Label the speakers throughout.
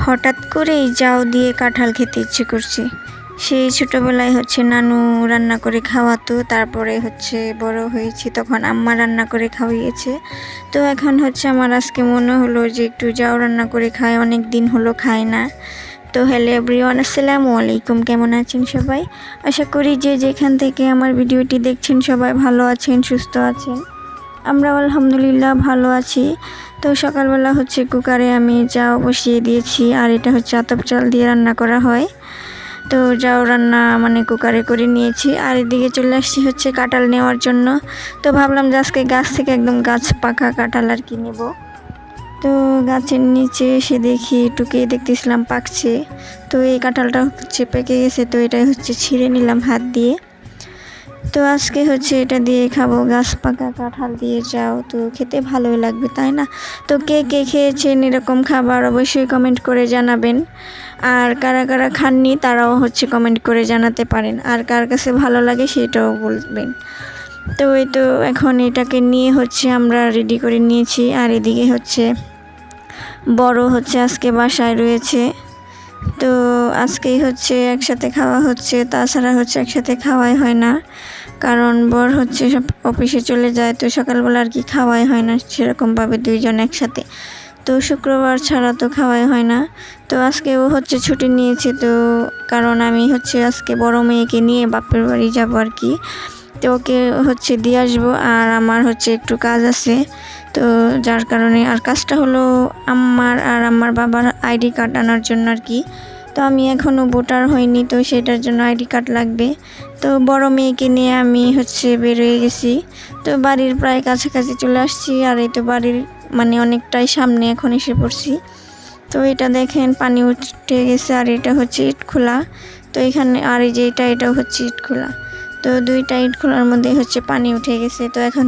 Speaker 1: হঠাৎ করেই জাউ দিয়ে কাঁঠাল খেতে ইচ্ছে করছে। সেই ছোটোবেলায় নানু রান্না করে খাওয়াতো, তারপরে বড় হয়েছি তখন আম্মা রান্না করে খাওয়িয়েছে। তো এখন আমার আজকে মনে হলো যে একটু জাউ রান্না করে খাই, অনেক দিন হলো খাই না। তো হ্যালো এভরিওয়ান, আসসালামু আলাইকুম। কেমন আছেন সবাই? আশা করি যে যেখান থেকে আমার ভিডিওটি দেখছেন সবাই ভালো আছেন, সুস্থ আছেন। আমরা আলহামদুলিল্লাহ ভালো আছি। তো সকালবেলা কুকারে আমি জাউ বসিয়ে দিয়েছি, আর এটা আতপ চাল দিয়ে রান্না করা হয়। তো জাউ রান্না কুকারে করে নিয়েছি, আর এদিকে চলে আসছি কাঁঠাল নেওয়ার জন্য। তো ভাবলাম যে আজকে গাছ থেকে একদম গাছ পাকা কাঁঠাল আর কি নেব। তো গাছের নিচে এসে দেখি টুকিয়ে দেখতেছিলাম পাকছে। তো এই কাঁঠালটা পেকে গেছে, তো এটাই ছিঁড়ে নিলাম হাত দিয়ে। তো আজকে এটা দিয়ে খাবো, গাছ পাকা কাঁঠাল দিয়ে যাও। তো খেতে ভালোই লাগবে, তাই না? তো কে কে খেয়েছেন এরকম খাবার অবশ্যই কমেন্ট করে জানাবেন। আর কারা কারা খাননি তারাও কমেন্ট করে জানাতে পারেন, আর কার কাছে ভালো লাগে সেটাও বলবেন। তো এই তো এখন এটাকে নিয়ে আমরা রেডি করে নিয়েছি। আর এদিকে বড় আজকে বাসায় রয়েছে। তো আজকেই একসাথে খাওয়া হচ্ছে, তাছাড়া একসাথে খাওয়াই হয় না, কারণ বর সব অফিসে চলে যায়। তো সকালবেলা আর কি খাওয়াই হয় না সেরকমভাবে দুইজন একসাথে। তো শুক্রবার ছাড়া তো খাওয়াই হয় না। তো আজকে ও ছুটি নিয়েছে, তো কারণ আমি আজকে বড় মেয়েকে নিয়ে বাপের বাড়ি যাবো আর কি। তো ওকে দিয়ে আসবো, আর আমার একটু কাজ আছে। তো যার কারণে, আর কাজটা হলো আমার আর আমার বাবার আইডি কার্ড আনার জন্য আর কি। তো আমি এখনও ভোটার হইনি, তো সেটার জন্য আইডি কার্ড লাগবে। তো বড় মেয়েকে নিয়ে আমি বের হয়ে গেছি। তো বাড়ির প্রায় কাছাকাছি চলে আসছি, আর এই তো বাড়ির অনেকটাই সামনে এখন এসে পড়ছি। তো এটা দেখেন পানি উঠে গেছে, আর এটা ইট খোলা। তো এখানে আর এই যে এটাও ইট খোলা। তো দুইটা ইট খোলার মধ্যে পানি উঠে গেছে। তো এখন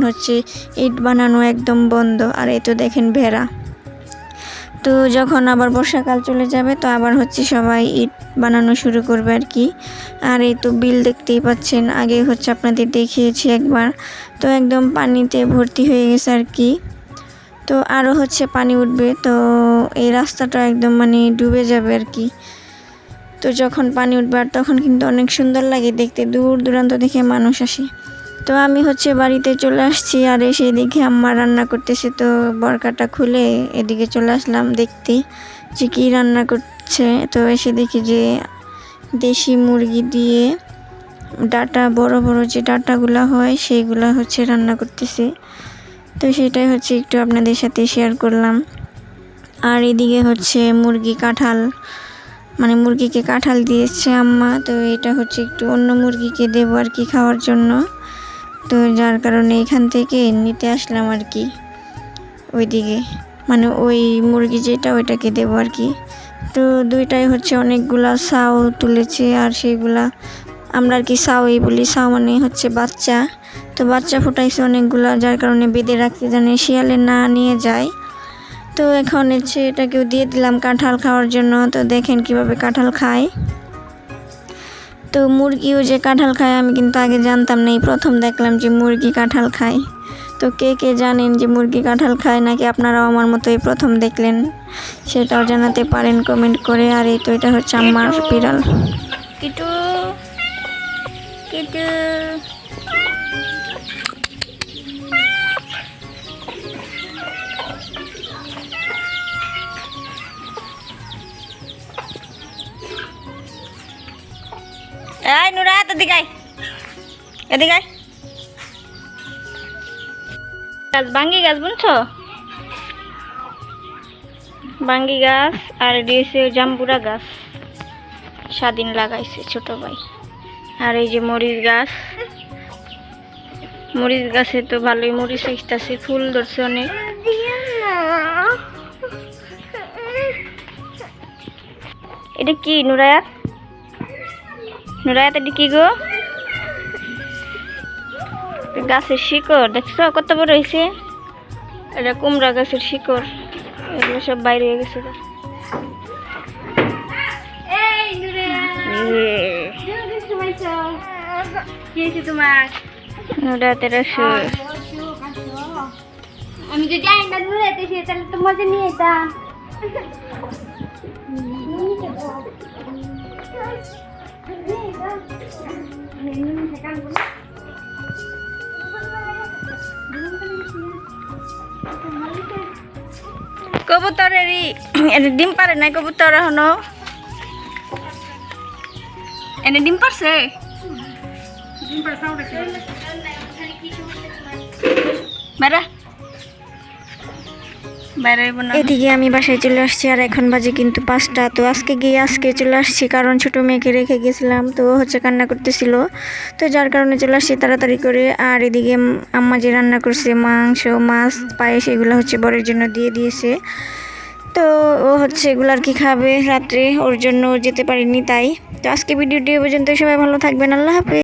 Speaker 1: ইট বানানো একদম বন্ধ। আর এই তো দেখেন ভেড়া। তো যখন আবার বর্ষাকাল চলে যাবে তো আবার সবাই ইট বানানো শুরু করবে আর কি। আর এই তো বিল দেখতেই পাচ্ছেন, আগে আপনাদের দেখিয়েছি একবার। তো একদম পানিতে ভর্তি হয়ে গেছে আর কি। তো আরও পানি উঠবে, তো এই রাস্তাটা একদম ডুবে যাবে আর কি। তো যখন পানি উঠবে আর তখন কিন্তু অনেক সুন্দর লাগে দেখতে, দূর দূরান্ত দেখে মানুষ আসে। তো আমি বাড়িতে চলে আসছি, আর এসে দেখি আম্মা রান্না করতেছে। তো বরকাটা খুলে এদিকে চলে আসলাম দেখতে যে কী রান্না করছে। তো এসে দেখি যে দেশি মুরগি দিয়ে ডাটা, বড় বড় যে ডাটাগুলো হয় সেইগুলো রান্না করতেছে। তো সেটাই একটু আপনাদের সাথে শেয়ার করলাম। আর এদিকে মুরগি কাঁঠাল, মুরগিকে কাঁঠাল দিয়েছে আম্মা। তো এটা একটু অন্য মুরগিকে দেবো আর কি খাওয়ার জন্য। তো যার কারণে এখান থেকে নিতে আসলাম আর কি, ওইদিকে ওই মুরগি যেটা ওইটাকে দেবো আর কি। তো দুইটাই অনেকগুলা সাও তুলেছে, আর সেইগুলা আমরা আর কি সাওই বলি। সাও বাচ্চা। তো বাচ্চা ফুটাইছে অনেকগুলা, যার কারণে বেঁধে রাখতে জানে শিয়ালে না নিয়ে যায়। তো এখন এটাকেও দিয়ে দিলাম কাঁঠাল খাওয়ার জন্য। তো দেখেন কিভাবে কাঁঠাল খায়। তো মুরগিও যে কাঁঠাল খায় আমি কিন্তু আগে জানতাম না, এই প্রথম দেখলাম যে মুরগি কাঁঠাল খায়। তো কে কে জানেন যে মুরগি কাঁঠাল খায়, নাকি আপনারাও আমার মতো এই প্রথম দেখলেন সেটাও জানাতে পারেন কমেন্ট করে। আর এই তো এটা আমার বিড়াল কিটু কিটু। এই নুরা এদিকে আয়, এদিকে আয়। গাছ বাঙ্গি গাছ বুঝছো, বাঙ্গি গাছ। আর দিয়েছে জাম্বুরা গাছ, স্বাধীন লাগাইছে ছোট ভাই। আর এই যে মরিচ গাছ, মরিচ গাছে তো ভালোই মরিচ আসতেছে, ফুল ধরছে অনেক। এটা কি নুরায়াত, নুরায়াত এটা কি গো? গাছের শিকড় দেখছো কত বড় হয়েছে? এটা কুমড়া গাছের শিকড়, এগুলো সব বাইরে হয়ে গেছে।
Speaker 2: আমি যদি আইনটা নুরাইতে তাহলে তো মজা নিয়ে যেতাম।
Speaker 1: কবুতরেরই এনে ডিম পারে নাই কবুতর এখনো এনে ডিম পারছে বেড়া এদিকে আমি বাসায় চলে আসছি আর এখন বাজে কিন্তু 5টা। তো আজকে চলে আসছি কারণ ছোট মেয়েকে রেখে গেছিলাম, তো হচ্ছে কান্না করতেছিল, তো যার কারণে চলে আসছি তাড়াতাড়ি করে। আর এদিকে আম্মা যে রান্না করছে মাংস মাছ পায়েস এগুলো হচ্ছে বরের জন্য দিয়ে দিয়েছে। তো ও হচ্ছে এগুলো আর কি খাবে রাত্রে, ওর জন্য যেতে পারিনি তাই। তো আজকে ভিডিওটি পর্যন্ত, সবাই ভালো থাকবেন, আল্লাহ হাফেজ।